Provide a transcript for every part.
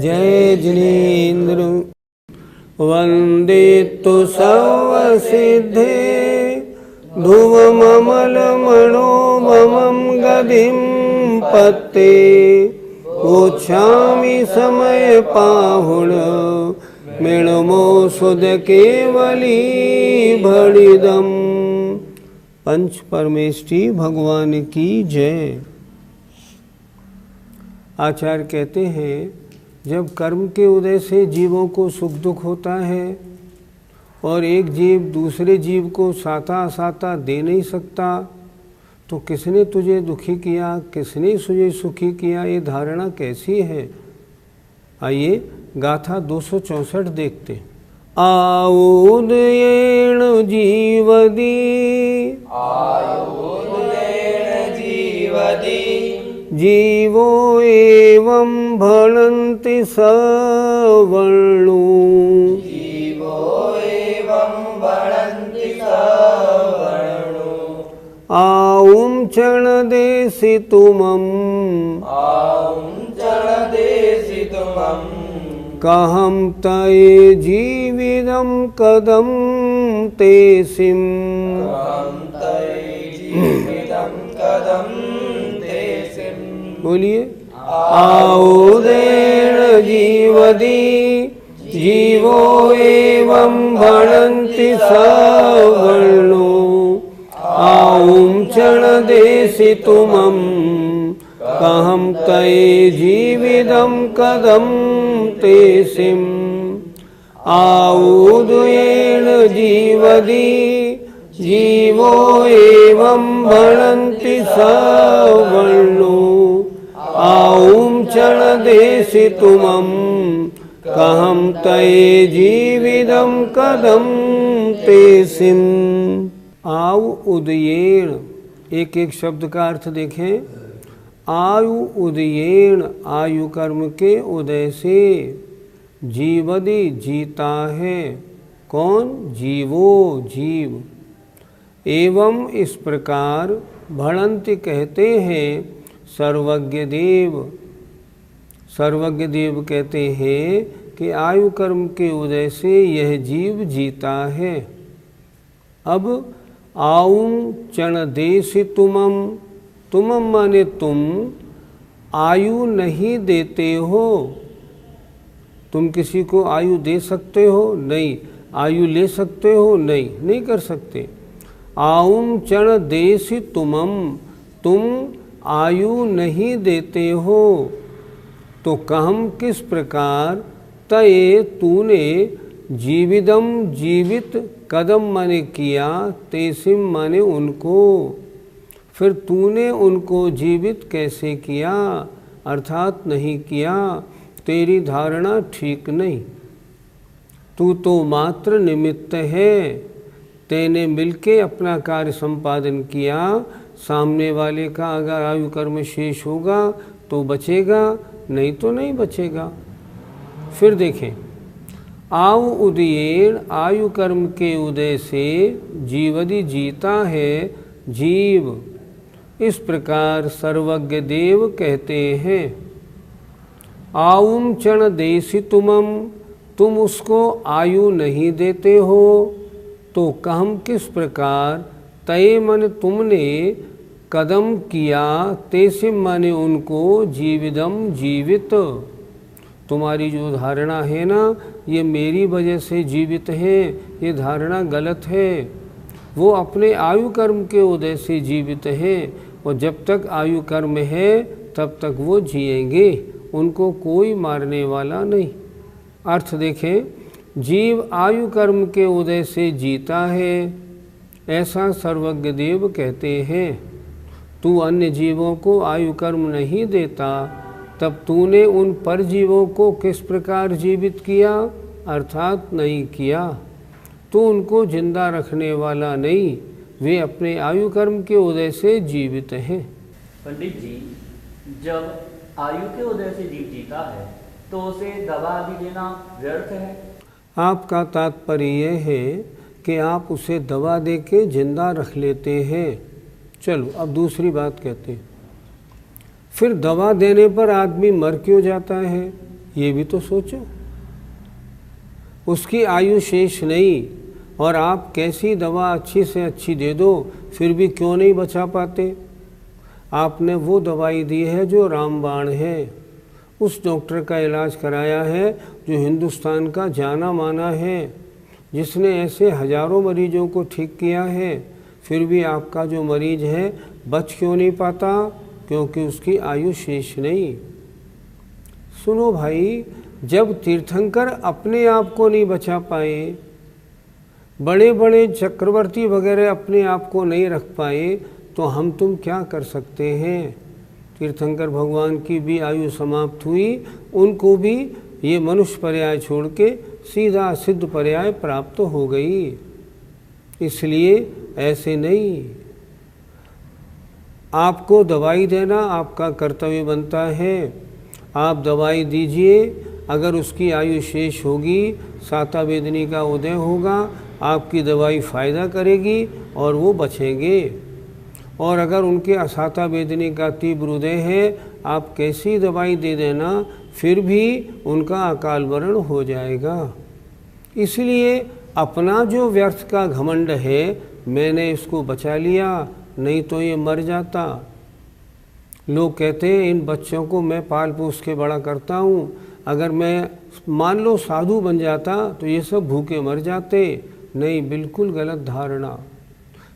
जय जिनेन्द्र। वंदे तु सर्वसिद्धे ध्रुवममलमणोममं गदिं पत्ते गोच्छामि समय पाहुण मृणमो सुध केवली भणिदम। पंच परमेष्टि भगवान की जय। आचार्य कहते हैं जब कर्म के उदय से जीवों को सुख दुख होता है और एक जीव दूसरे जीव को साता असाता दे नहीं सकता, तो किसने तुझे दुखी किया, किसने तुझे सुखी किया, ये धारणा कैसी है। आइए गाथा 264 देखते। आउदयेण जीवदी जीवो एवं भणन्ति सवर्णो आउं क्षणदेशितुमं कहं तये जीवितं कदं ते सिं। बोलिए। आउदेन जीवदी जीवो एवं भणन्ति सवर्णो आउं क्षणदेशितुमं कहं तये जीवितं कदं ते सिं। आउदेन जीवदी जीवो एवं भणन्ति सवर्णो आउं क्षणदेशितुमं कहं तये जीवितं कदं ते सिं। आयु उदयेण, एक एक शब्द का अर्थ देखें। आयु उदयेण, आयु कर्म के उदय से, जीवदि जीता है, कौन, जीवो जीव, एवं इस प्रकार भणन्ति कहते हैं सर्वज्ञ देव। सर्वज्ञ देव कहते हैं कि आयु कर्म के उदय से यह जीव जीता है। अब आउं क्षणदेशितुमं, तुमम माने तुम, आयु नहीं देते हो। तुम किसी को आयु दे सकते हो? नहीं। आयु ले सकते हो? नहीं, नहीं कर सकते। आउं क्षणदेशितुमं, तुम आयु नहीं देते हो, तो कहम किस प्रकार, तये तूने, जीविदम जीवित, कदम माने किया, तेसिम माने उनको, फिर तूने उनको जीवित कैसे किया, अर्थात नहीं किया। तेरी धारणा ठीक नहीं। तू तो मात्र निमित्त है। तेने मिलके अपना कार्य संपादन किया। सामने वाले का अगर आयु कर्म शेष होगा तो बचेगा, नहीं तो नहीं बचेगा। फिर देखें, आयु उदयेण, आयु कर्म के उदय से जीवदि जीता है जीव। इस प्रकार सर्वज्ञ देव कहते हैं। आउं क्षणदेशितुमं, तुम उसको आयु नहीं देते हो, तो कहम किस प्रकार, तये मन तुमने, कदम किया, तेसिम माने उनको, जीविदम जीवित। तुम्हारी जो धारणा है ना, ये मेरी वजह से जीवित है, ये धारणा गलत है। वो अपने आयु कर्म के उदय से जीवित है, और जब तक आयु कर्म है तब तक वो जिएंगे, उनको कोई मारने वाला नहीं। अर्थ देखें, जीव आयु कर्म के उदय से जीता है, ऐसा सर्वज्ञ देव कहते हैं। तू अन्य जीवों को आयु कर्म नहीं देता, तब तूने उन परजीवों को किस प्रकार जीवित किया, अर्थात नहीं किया। तू उनको जिंदा रखने वाला नहीं, वे अपने आयु कर्म के उदय से जीवित हैं। पंडित जी, जब आयु के उदय से जीव जीता है तो उसे दवा आदि देना व्यर्थ है। आपका तात्पर्य यह है कि आप उसे दवा देके जिंदा रख लेते हैं। चलो अब दूसरी बात कहते हैं। फिर दवा देने पर आदमी मर क्यों जाता है, ये भी तो सोचो। उसकी आयु शेष नहीं, और आप कैसी दवा अच्छी से अच्छी दे दो फिर भी क्यों नहीं बचा पाते। आपने वो दवाई दी है जो रामबाण है, उस डॉक्टर का इलाज कराया है जो हिंदुस्तान का जाना माना है, जिसने ऐसे हजारों मरीजों को ठीक किया है, फिर भी आपका जो मरीज है बच क्यों नहीं पाता? क्योंकि उसकी आयु शेष नहीं। सुनो भाई, जब तीर्थंकर अपने आप को नहीं बचा पाए, बड़े बड़े चक्रवर्ती वगैरह अपने आप को नहीं रख पाए, तो हम तुम क्या कर सकते हैं। तीर्थंकर भगवान की भी आयु समाप्त हुई, उनको भी ये मनुष्य पर्याय छोड़ के सीधा सिद्ध पर्याय प्राप्त हो गई। इसलिए ऐसे नहीं, आपको दवाई देना आपका कर्तव्य बनता है। आप दवाई दीजिए, अगर उसकी आयु शेष होगी, साता वेदनी का उदय होगा, आपकी दवाई फ़ायदा करेगी और वो बचेंगे। और अगर उनके असाता वेदनी का तीव्र उदय है, आप कैसी दवाई दे देना, फिर भी उनका अकाल मरण हो जाएगा। इसलिए अपना जो व्यर्थ का घमंड है, मैंने इसको बचा लिया, नहीं तो ये मर जाता। लोग कहते हैं इन बच्चों को मैं पाल पोस के बड़ा करता हूँ, अगर मैं मान लो साधु बन जाता तो ये सब भूखे मर जाते। नहीं, बिल्कुल गलत धारणा।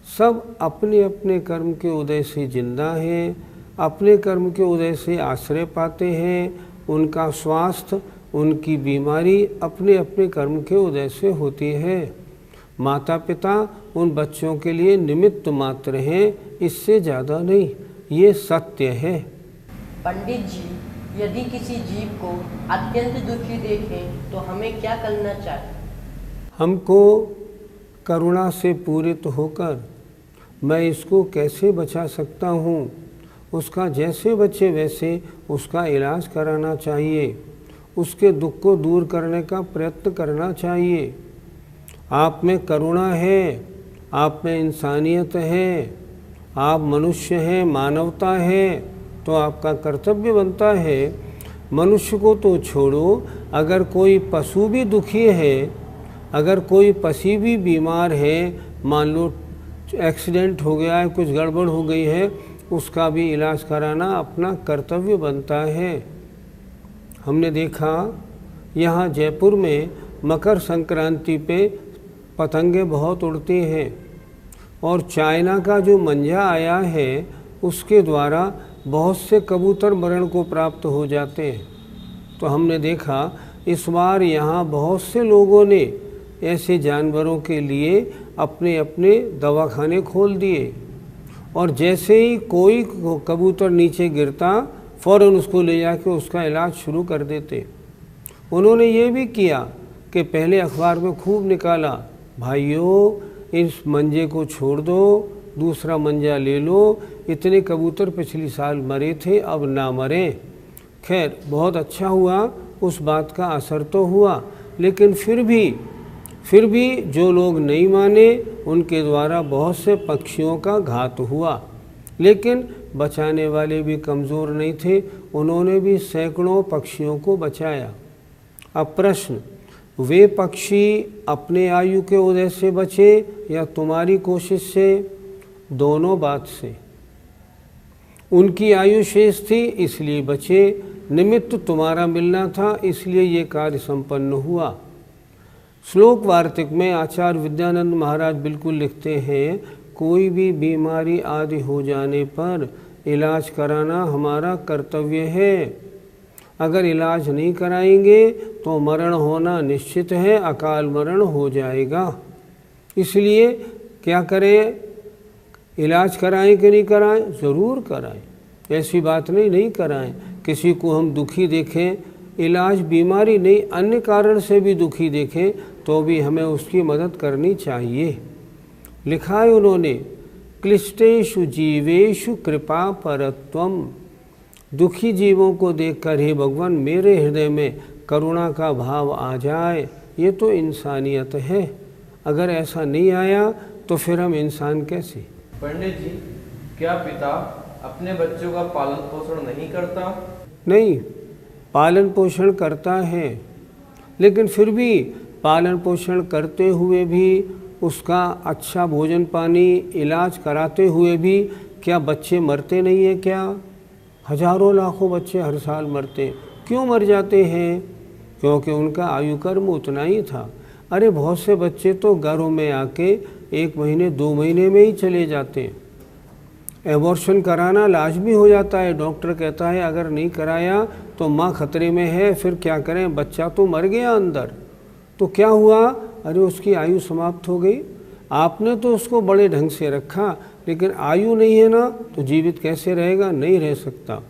सब अपने अपने कर्म के उदय से जिंदा हैं, अपने कर्म के उदय से आश्रय पाते हैं। उनका स्वास्थ्य, उनकी बीमारी अपने अपने कर्म के उदय से होती है। माता पिता उन बच्चों के लिए निमित्त मात्र हैं, इससे ज़्यादा नहीं, ये सत्य है। पंडित जी, यदि किसी जीव को अत्यंत दुखी देखें तो हमें क्या करना चाहिए? हमको करुणा से पूरित होकर मैं इसको कैसे बचा सकता हूँ, उसका जैसे बचे वैसे उसका इलाज कराना चाहिए, उसके दुख को दूर करने का प्रयत्न करना चाहिए। आप में करुणा है, आप में इंसानियत है, आप मनुष्य हैं, मानवता है, तो आपका कर्तव्य बनता है। मनुष्य को तो छोड़ो, अगर कोई पशु भी दुखी है, अगर कोई पशु भी बीमार है, मान लो एक्सीडेंट हो गया है, कुछ गड़बड़ हो गई है, उसका भी इलाज कराना अपना कर्तव्य बनता है। हमने देखा यहाँ जयपुर में मकर संक्रांति पे पतंगे बहुत उड़ती हैं, और चाइना का जो मंजा आया है उसके द्वारा बहुत से कबूतर मरण को प्राप्त हो जाते हैं। तो हमने देखा इस बार यहाँ बहुत से लोगों ने ऐसे जानवरों के लिए अपने अपने दवाखाने खोल दिए, और जैसे ही कोई कबूतर नीचे गिरता फ़ौरन उसको ले जाके उसका इलाज शुरू कर देते। उन्होंने ये भी किया कि पहले अखबार में खूब निकाला, भाइयों इस मंजे को छोड़ दो, दूसरा मंजा ले लो, इतने कबूतर पिछली साल मरे थे, अब ना मरें। खैर बहुत अच्छा हुआ, उस बात का असर तो हुआ, लेकिन फिर भी जो लोग नहीं माने उनके द्वारा बहुत से पक्षियों का घात हुआ, लेकिन बचाने वाले भी कमज़ोर नहीं थे, उन्होंने भी सैकड़ों पक्षियों को बचाया। अब प्रश्न, वे पक्षी अपने आयु के उदय से बचे या तुम्हारी कोशिश से? दोनों बात से। उनकी आयु शेष थी इसलिए बचे, निमित्त तुम्हारा मिलना था इसलिए ये कार्य संपन्न हुआ। श्लोक वार्तिक में आचार्य विद्यानंद महाराज बिल्कुल लिखते हैं, कोई भी बीमारी आदि हो जाने पर इलाज कराना हमारा कर्तव्य है। अगर इलाज नहीं कराएंगे तो मरण होना निश्चित है, अकाल मरण हो जाएगा। इसलिए क्या करें, इलाज कराएं कि नहीं कराएं? ज़रूर कराएं, ऐसी बात नहीं कराएं। किसी को हम दुखी देखें, इलाज बीमारी नहीं अन्य कारण से भी दुखी देखें तो भी हमें उसकी मदद करनी चाहिए। लिखा है उन्होंने, क्लिष्टेषु जीवेषु कृपा परत्वम। दुखी जीवों को देखकर हे भगवान मेरे हृदय में करुणा का भाव आ जाए, ये तो इंसानियत है। अगर ऐसा नहीं आया तो फिर हम इंसान कैसे? पंडित जी, क्या पिता अपने बच्चों का पालन पोषण नहीं करता? नहीं, पालन पोषण करता है, लेकिन फिर भी पालन पोषण करते हुए भी उसका अच्छा भोजन पानी इलाज कराते हुए भी क्या बच्चे मरते नहीं हैं? क्या हजारों लाखों बच्चे हर साल मरते। क्यों मर जाते हैं? क्योंकि उनका आयु कर्म उतना ही था। अरे बहुत से बच्चे तो घरों में आके 1 महीने 2 महीने में ही चले जाते हैं। एबॉर्शन कराना लाजमी हो जाता है। डॉक्टर कहता है अगर नहीं कराया तो माँ खतरे में है, फिर क्या करें, बच्चा तो मर गया अंदर। तो क्या हुआ? अरे उसकी आयु समाप्त हो गई। आपने तो उसको बड़े ढंग से रखा, लेकिन आयु नहीं है ना, तो जीवित कैसे रहेगा? नहीं रह सकता।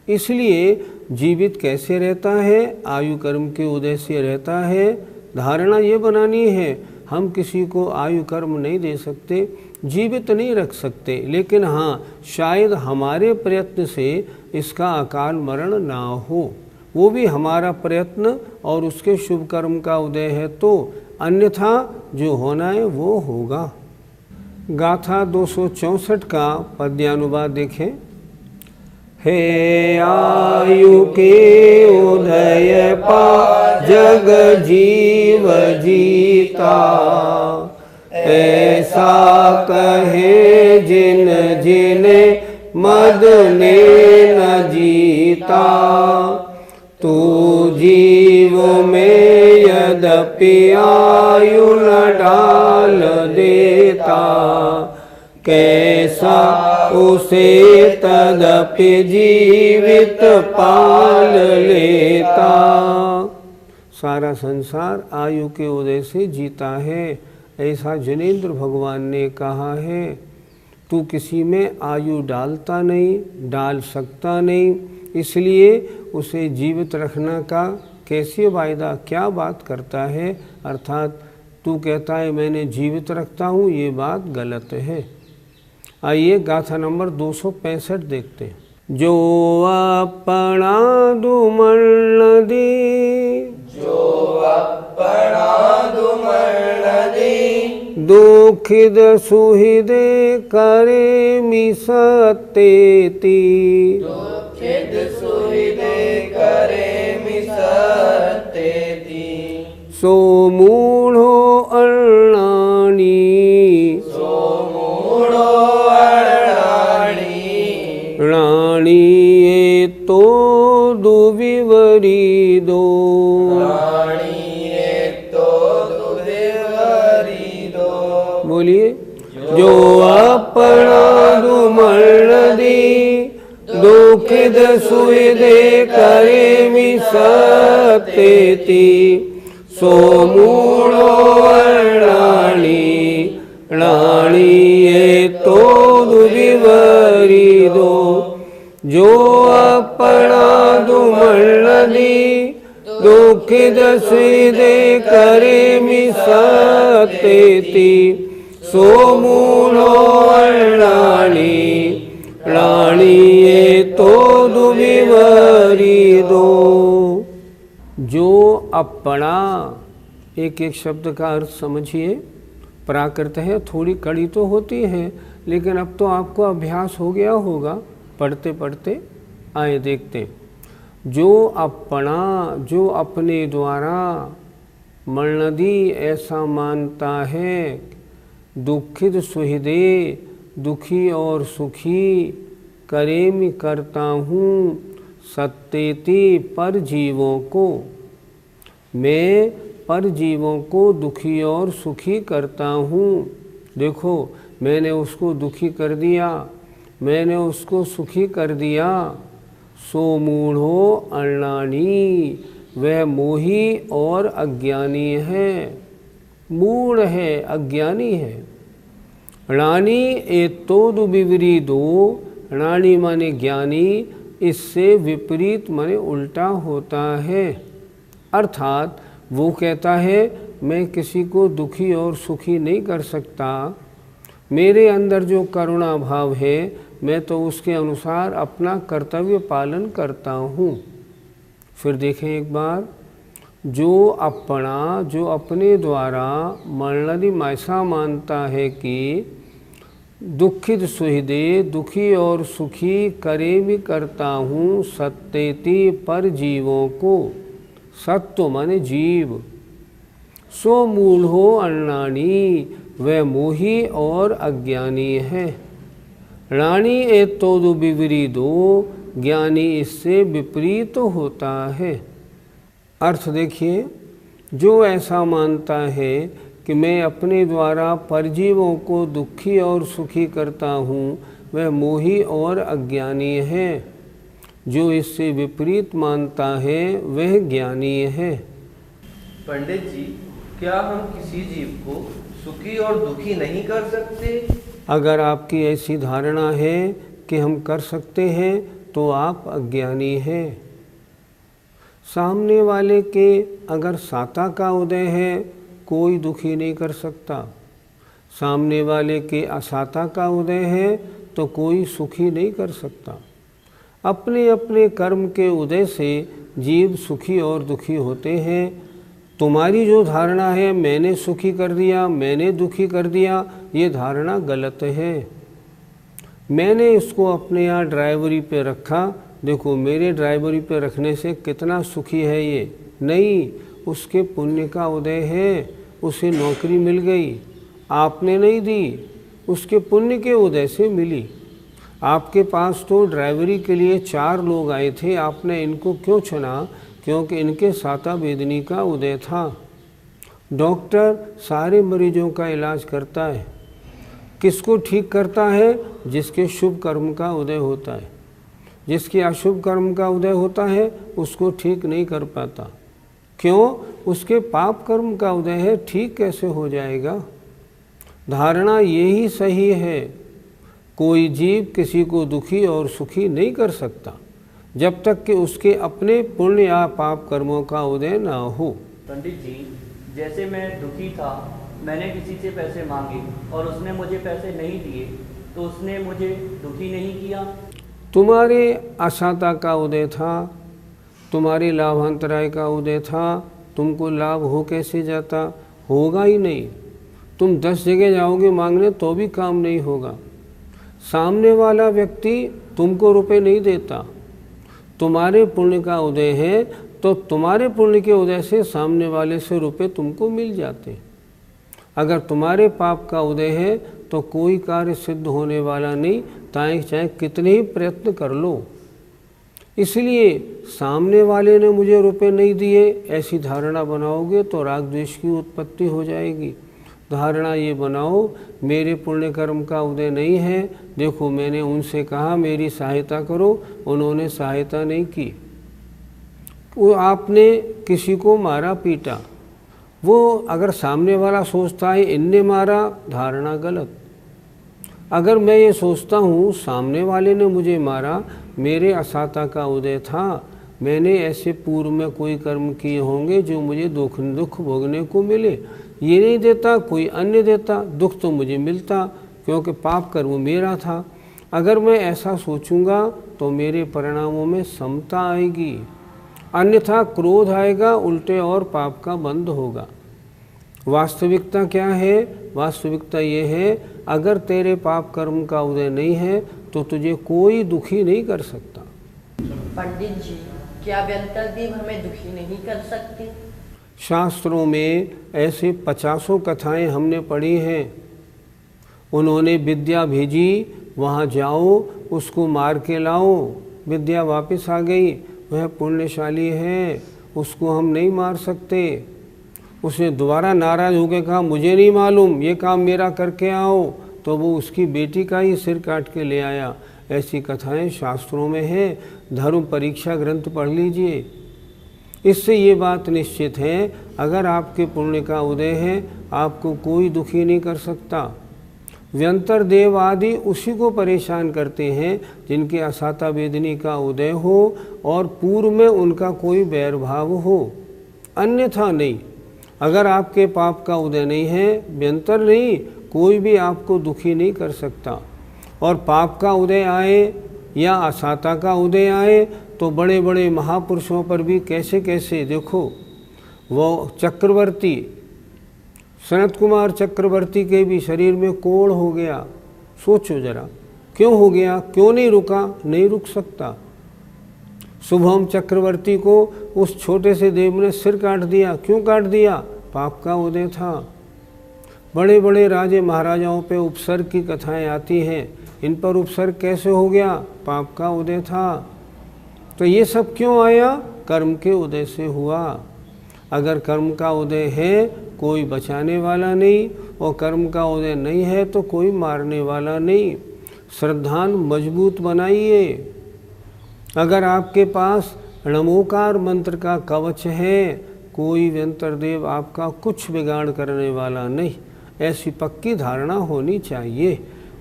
इसलिए जीवित कैसे रहता है? आयु कर्म के उदय से रहता है। धारणा ये बनानी है, हम किसी को आयु कर्म नहीं दे सकते, जीवित नहीं रख सकते, लेकिन हाँ शायद हमारे प्रयत्न से इसका अकाल मरण ना हो, वो भी हमारा प्रयत्न और उसके शुभ कर्म का उदय है, तो अन्यथा जो होना है वो होगा। गाथा 264 का पद्यानुवाद देखें। हे आयु के उदय पा जग जीव जीता, ऐसा कहे जिन जिने मद ने न जीता। तू जीव में यद्यपि आयु न डाल देता, कैसा उसे तदपि जीवित पाल लेता। सारा संसार आयु के उदय से जीता है, ऐसा जनेंद्र भगवान ने कहा है। तू किसी में आयु डालता नहीं, डाल सकता नहीं, इसलिए उसे जीवित रखना का कैसे वायदा, क्या बात करता है? अर्थात तू कहता है मैंने जीवित रखता हूँ, ये बात गलत है। आइए गाथा नंबर 265 देखते हैं। जो अपना दुमल दी, जो अपना दुमल दी, दुखिद सुहिदे करे मिसतेती। दुखिद सुहिदे करे मिसतेती। सो मूढ़ो अण्णानी, रानी ये तो दुविवरी दो। रानी ये तो दुविवरी दो। बोलिए। जो अपना दुमल दी, दुखिद सुविदे करे मिसतेती। सो मूढ़ो रानी, रानी ये तो दुविवरी दो। जो अपना दुमल दी, दुखिद सुविदे करे मिसतेती। सो मूढ़ो रानी, रानी ये तो दुविवरी दो। जो अपना, एक एक शब्द का अर्थ समझिए। प्राकृत है, थोड़ी कड़ी तो होती है, लेकिन अब तो आपको अभ्यास हो गया होगा पढ़ते पढ़ते। आए देखते। जो अपना, जो अपने द्वारा, मरणदी ऐसा मानता है, दुखित सुहृदे दुखी और सुखी, करेम करता हूँ, सत्येति पर जीवों को, मैं पर जीवों को दुखी और सुखी करता हूँ। देखो मैंने उसको दुखी कर दिया, मैंने उसको सुखी कर दिया। सो मूढ़ो अण्णानी, वह मोही और अज्ञानी है, मूढ़ है, अज्ञानी है। रानी एतोदु विपरीतो, रानी माने ज्ञानी, इससे विपरीत माने उल्टा होता है। अर्थात वो कहता है मैं किसी को दुखी और सुखी नहीं कर सकता, मेरे अंदर जो करुणा भाव है मैं तो उसके अनुसार अपना कर्तव्य पालन करता हूँ। फिर देखें एक बार। जो अपना, जो अपने द्वारा मरणदि ऐसा मानता है कि दुखित सुहृदे दुखी और सुखी करे भी करता हूँ सत्येति पर जीवों को। सत्य माने जीव। सो मूल हो अण्णानी वह मोही और अज्ञानी है। रानी एतोदु विपरीतो ज्ञानी इससे विपरीत होता है। अर्थ देखिए, जो ऐसा मानता है कि मैं अपने द्वारा परजीवों को दुखी और सुखी करता हूँ वह मोही और अज्ञानी है। जो इससे विपरीत मानता है वह ज्ञानी है। पंडित जी, क्या हम किसी जीव को सुखी और दुखी नहीं कर सकते? अगर आपकी ऐसी धारणा है कि हम कर सकते हैं तो आप अज्ञानी हैं। सामने वाले के अगर साता का उदय है कोई दुखी नहीं कर सकता। सामने वाले के असाता का उदय है तो कोई सुखी नहीं कर सकता। अपने अपने कर्म के उदय से जीव सुखी और दुखी होते हैं। तुम्हारी जो धारणा है मैंने सुखी कर दिया, मैंने दुखी कर दिया, ये धारणा गलत है। मैंने इसको अपने यहाँ ड्राइवरी पे रखा, देखो मेरे ड्राइवरी पे रखने से कितना सुखी है ये। नहीं, उसके पुण्य का उदय है, उसे नौकरी मिल गई, आपने नहीं दी, उसके पुण्य के उदय से मिली। आपके पास तो ड्राइवरी के लिए 4 लोग आए थे, आपने इनको क्यों चुना? क्योंकि इनके साता वेदनी का उदय था। डॉक्टर सारे मरीजों का इलाज करता है। किसको ठीक करता है? जिसके शुभ कर्म का उदय होता है। जिसके अशुभ कर्म का उदय होता है उसको ठीक नहीं कर पाता। क्यों? उसके पाप कर्म का उदय है, ठीक कैसे हो जाएगा? धारणा यही सही है। कोई जीव किसी को दुखी और सुखी नहीं कर सकता जब तक कि उसके अपने पुण्य या पाप कर्मों का उदय ना हो। पंडित जी, जैसे मैं दुखी था, मैंने किसी से पैसे मांगे और उसने मुझे पैसे नहीं दिए, तो उसने मुझे दुखी नहीं किया? तुम्हारे असाता का उदय था, तुम्हारे लाभांतराय का उदय था, तुमको लाभ हो कैसे जाता? होगा ही नहीं। तुम 10 जगह जाओगे मांगने तो भी काम नहीं होगा। सामने वाला व्यक्ति तुमको रुपए नहीं देता। तुम्हारे पुण्य का उदय है तो तुम्हारे पुण्य के उदय से सामने वाले से रुपए तुमको मिल जाते। अगर तुम्हारे पाप का उदय है तो कोई कार्य सिद्ध होने वाला नहीं, चाहे कितने ही प्रयत्न कर लो। इसलिए सामने वाले ने मुझे रुपए नहीं दिए ऐसी धारणा बनाओगे तो राग द्वेष की उत्पत्ति हो जाएगी। धारणा ये बनाओ मेरे पुण्य कर्म का उदय नहीं है, देखो मैंने उनसे कहा मेरी सहायता करो, उन्होंने सहायता नहीं की। वो आपने किसी को मारा पीटा, वो अगर सामने वाला सोचता है इनने मारा, धारणा गलत। अगर मैं ये सोचता हूँ सामने वाले ने मुझे मारा, मेरे असाता का उदय था, मैंने ऐसे पूर्व में कोई कर्म किए होंगे जो मुझे दुख भोगने को मिले, ये नहीं देता कोई अन्य देता, दुख तो मुझे मिलता क्योंकि पाप कर्म मेरा था। अगर मैं ऐसा सोचूंगा तो मेरे परिणामों में समता आएगी, अन्यथा क्रोध आएगा, उल्टे और पाप का बंध होगा। वास्तविकता क्या है? वास्तविकता ये है अगर तेरे पाप कर्म का उदय नहीं है तो तुझे कोई दुखी नहीं कर सकता। पंडित जी, क्या व्यंतरदेव हमें दुखी नहीं कर सकते? शास्त्रों में ऐसे 50 कथाएं हमने पढ़ी हैं। उन्होंने विद्या भेजी, वहाँ जाओ उसको मार के लाओ, विद्या वापस आ गई, वह पुण्यशाली है, उसको हम नहीं मार सकते। उसने दोबारा नाराज होकर कहा मुझे नहीं मालूम, ये काम मेरा करके आओ, तो वो उसकी बेटी का ही सिर काट के ले आया। ऐसी कथाएं शास्त्रों में हैं, धर्म परीक्षा ग्रंथ पढ़ लीजिए। इससे ये बात निश्चित है अगर आपके पुण्य का उदय है आपको कोई दुखी नहीं कर सकता। व्यंतर देव आदि उसी को परेशान करते हैं जिनके असाता वेदनी का उदय हो और पूर्व में उनका कोई बैर भाव हो, अन्यथा नहीं। अगर आपके पाप का उदय नहीं है, व्यंतर नहीं, कोई भी आपको दुखी नहीं कर सकता। और पाप का उदय आए या असाता का उदय आए तो बड़े बड़े महापुरुषों पर भी कैसे कैसे, देखो वो चक्रवर्ती सनत कुमार चक्रवर्ती के भी शरीर में कोढ़ हो गया, सोचो जरा, क्यों हो गया, क्यों नहीं रुका? नहीं रुक सकता। शुभम चक्रवर्ती को उस छोटे से देव ने सिर काट दिया। क्यों काट दिया? पाप का उदय था। बड़े बड़े राजे महाराजाओं पे उपसर्ग की कथाएं आती हैं, इन पर उपसर्ग कैसे हो गया? पाप का उदय था। तो ये सब क्यों आया? कर्म के उदय से हुआ। अगर कर्म का उदय है, कोई बचाने वाला नहीं, और कर्म का उदय नहीं है तो कोई मारने वाला नहीं। श्रद्धान मजबूत बनाइए। अगर आपके पास नमोकार मंत्र का कवच है, कोई यंत्र देव आपका कुछ बिगाड़ करने वाला नहीं, ऐसी पक्की धारणा होनी चाहिए।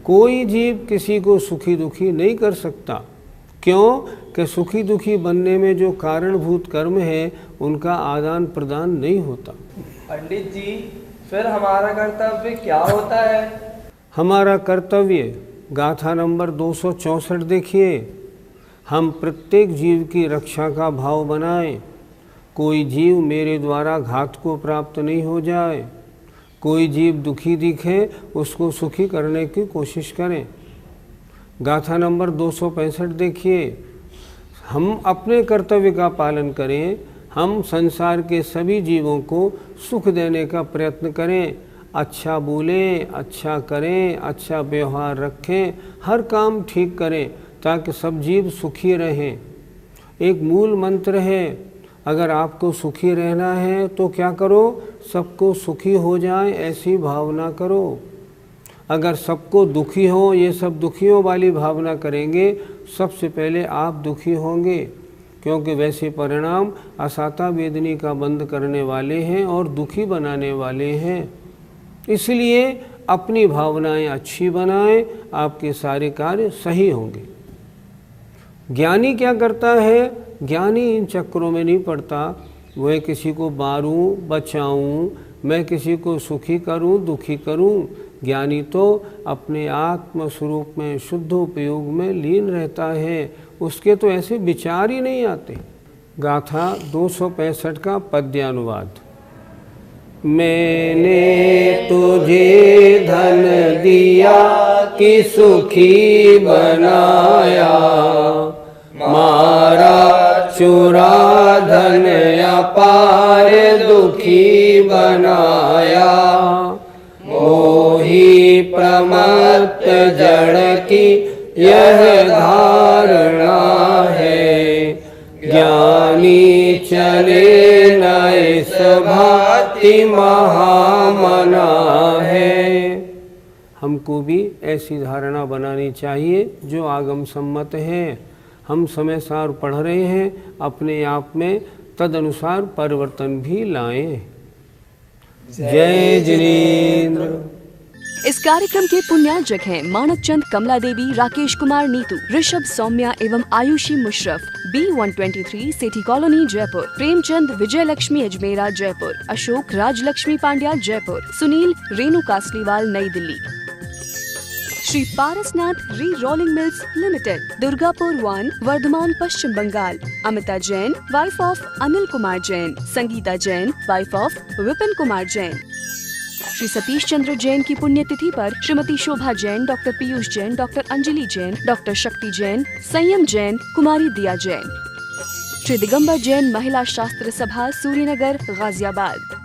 कोई जीव किसी को सुखी दुखी नहीं कर सकता। क्यों? कि सुखी दुखी बनने में जो कारणभूत कर्म है, उनका आदान प्रदान नहीं होता। पंडित जी, फिर हमारा कर्तव्य क्या होता है? हमारा कर्तव्य गाथा नंबर 264 देखिए। हम प्रत्येक जीव की रक्षा का भाव बनाएं। कोई जीव मेरे द्वारा घात को प्राप्त नहीं हो जाए। कोई जीव दुखी दिखे, उसको सुखी करने की कोशिश करें। गाथा नंबर 265 देखिए। हम अपने कर्तव्य का पालन करें। हम संसार के सभी जीवों को सुख देने का प्रयत्न करें। अच्छा बोलें, अच्छा करें, अच्छा व्यवहार रखें, हर काम ठीक करें ताकि सब जीव सुखी रहें। एक मूल मंत्र है, अगर आपको सुखी रहना है तो क्या करो? सबको सुखी हो जाए ऐसी भावना करो। अगर सबको दुखी हो, ये सब दुखियों वाली भावना करेंगे, सबसे पहले आप दुखी होंगे, क्योंकि वैसे परिणाम असाता वेदनी का बंद करने वाले हैं और दुखी बनाने वाले हैं। इसलिए अपनी भावनाएं अच्छी बनाएं, आपके सारे कार्य सही होंगे। ज्ञानी क्या करता है? ज्ञानी इन चक्रों में नहीं पड़ता। वह किसी को मारूं, बचाऊं, मैं किसी को सुखी करूं, दुखी करूं। ज्ञानी तो अपने आत्म स्वरूप में शुद्ध उपयोग में लीन रहता है, उसके तो ऐसे विचार ही नहीं आते। गाथा 265 का पद्यानुवाद। मैंने तुझे धन दिया कि सुखी बनाया, मारा चुरा धन अपार दुखी बनाया। मोही प्रमत्त जड़ की यह धारणा है, ज्ञानी चले न इस भांति महामना है। हमको भी ऐसी धारणा बनानी चाहिए जो आगम सम्मत है। हम समय सार पढ़ रहे हैं, अपने आप में तदनुसार परिवर्तन भी लाएं। जय जिनेंद्र। इस कार्यक्रम के पुण्यार्जक हैं मानक चंद, कमला देवी, राकेश कुमार नीतू, ऋषभ सौम्या एवं Ayushi Musharraf, B123 Sethi colony Jaipur, Premchand, Vijay Lakshmi Ajmera Jaipur, Ashok Rajlakshmi Pandya Jaipur, Sunil Renu Kasliwal New Delhi. Shri Parasnath re rolling mills limited, Durgapur 1, Bardhaman Paschim Bangal. Amita Jain, wife of Anil Kumar Jain, Sangeeta Jain, wife of Vipin Kumar Jain. Shri Satish Chandra Jain की पुण्यतिथि पर Shrimati Shobha Jain, doctor Piyush Jain, doctor Anjali Jain, doctor Shakti Jain, संयम जैन, कुमारी दिया जैन। श्री दिगंबर जैन महिला शास्त्र सभा, सूर्यनगर, गाजियाबाद।